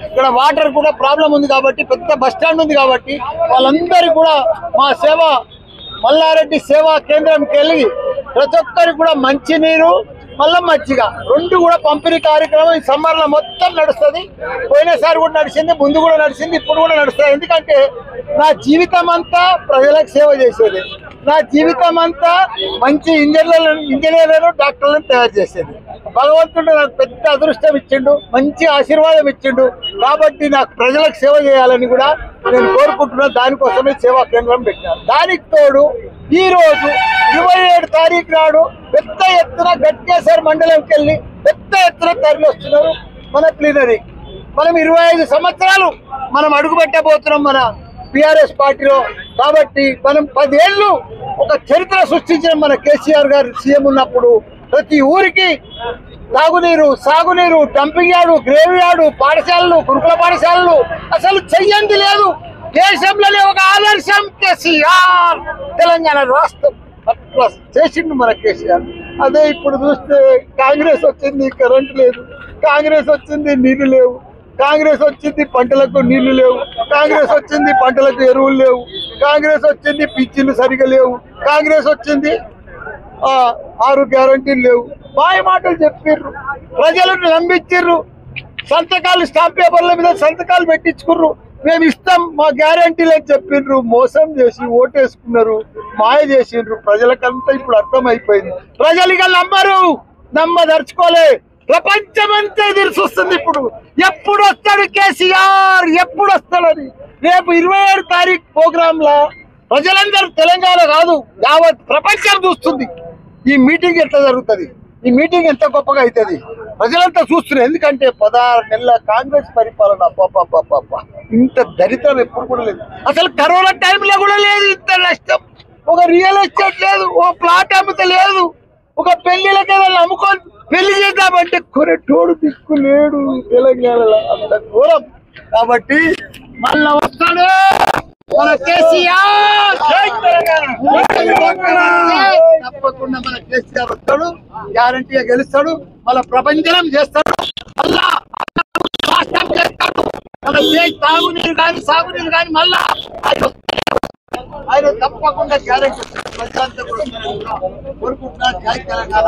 ఇక్కడ వాటర్ కూడా ప్రాబ్లం ఉంది కాబట్టి పెద్ద బస్ స్టాండ్ ఉంది కాబట్టి వాళ్ళందరికీ కూడా మా సేవ మల్లారెడ్డి సేవా కేంద్రంకి వెళ్ళి ప్రతి ఒక్కరికి కూడా మంచినీరు మళ్ళీ మజ్జిగ రెండు కూడా పంపిణీ కార్యక్రమం ఈ సమ్మర్లో మొత్తం నడుస్తుంది. పోయినసారి కూడా నడిచింది, ముందు కూడా నడిచింది, ఇప్పుడు కూడా నడుస్తుంది. ఎందుకంటే నా జీవితం అంతా ప్రజలకు సేవ చేసేది, నా జీవితం అంతా మంచి ఇంజనీర్లను డాక్టర్లను తయారు చేసేది. భగవంతుడు నాకు పెద్ద అదృష్టం ఇచ్చిండు, మంచి ఆశీర్వాదం ఇచ్చిండు. కాబట్టి నాకు ప్రజలకు సేవ చేయాలని కూడా నేను కోరుకుంటున్నా. దానికోసమే సేవా కేంద్రం పెట్టాను. దానికి తోడు ఈ రోజు 27 తారీఖు నాడు పెద్ద ఎత్తున గట్కేసర్ మండలంకి వెళ్ళి పెద్ద ఎత్తున తరలి వస్తున్నారు మన ప్లీనరీ. మనం 25 సంవత్సరాలు మనం అడుగు పెట్టబోతున్నాం మన టిఆర్ఎస్ పార్టీలో. కాబట్టి మనం 10 ఏళ్ళు ఒక చరిత్ర సృష్టించిన మన కేసీఆర్ గారు సీఎం ఉన్నప్పుడు ప్రతి ఊరికి తాగునీరు, సాగునీరు, డంపింగ్ యార్డు, గ్రేవ్ యార్డు, పాఠశాలలు, గురుకుల పాఠశాలలు అసలు చెయ్యంది లేదు. దేశంలోనే ఒక ఆదర్శం కేసీఆర్. తెలంగాణ రాష్ట్రం అట్లా చేసిండు మన కేసీఆర్. అదే ఇప్పుడు చూస్తే కాంగ్రెస్ వచ్చింది, కరెంటు లేదు. కాంగ్రెస్ వచ్చింది, నీళ్లు లేవు. కాంగ్రెస్ వచ్చింది, పంటలకు నీళ్లు లేవు. కాంగ్రెస్ వచ్చింది, పంటలకు ఎరువులు లేవు. కాంగ్రెస్ వచ్చింది, పింఛన్లు సరిగా లేవు. కాంగ్రెస్ వచ్చింది, 6 గ్యారంటీలు లేవు. మాయ మాటలు చెప్పిర్రు, ప్రజలను నమ్మించిర్రు. సంతకాలు స్టాంప్ పేపర్ల మీద సంతకాలు పెట్టించుకుర్రు. మేము ఇస్తాం మా గ్యారంటీలు అని చెప్పిండ్రు. మోసం చేసి ఓటేసుకున్నారు, మాయ చేసిండ్రు. ప్రజలకంతా ఇప్పుడు అర్థమైపోయింది. ప్రజలు ఇక నమ్మరు, నమ్మదర్చుకోలే. ప్రపంచమంతా ఎదురు చూస్తుంది ఇప్పుడు ఎప్పుడు వస్తాడు కేసీఆర్, ఎప్పుడు వస్తాడని. రేపు 27 తారీఖు ప్రోగ్రామ్ లా ప్రజలందరూ తెలంగాణ కాదు యావత్ ప్రపంచం చూస్తుంది ఈ మీటింగ్ ఎట్లా జరుగుతుంది, ఈ మీటింగ్ ఎంత గొప్పగా అవుతుంది. ప్రజలంతా చూస్తున్నారు. ఎందుకంటే 16 నెలల కాంగ్రెస్ పరిపాలన పాప ఇంత దరిద్రం ఎప్పుడు కూడా లేదు. అసలు కరోనా టైంలో కూడా లేదు ఇంత నష్టం. ఒక రియల్ ఎస్టేట్ లేదు, ఒక ప్లాట్ అమ్మితే లేదు, ఒక పెళ్లిళ్ళకి అమ్ముకొని పెళ్లి చేద్దామంటే కొనేటోడు దిక్కు లేడు తెలంగాణలో. అంత ఘోరం. కాబట్టి మళ్ళా వస్తాడు మన కేసీఆర్. తప్పకుండా మన కేసీఆర్ వస్తాడు, గ్యారంటీగా గెలుస్తాడు, మళ్ళా ప్రపంచం చేస్తాడు, మళ్ళా రాష్ట్రం చేస్తాడు. మన తాగునీరు కానీ సాగునీరు కానీ మళ్ళా ఆయన తప్పకుండా గ్యారంటీ ప్రజలంతా కోరుకుంటున్నా. జై తెలంగాణ.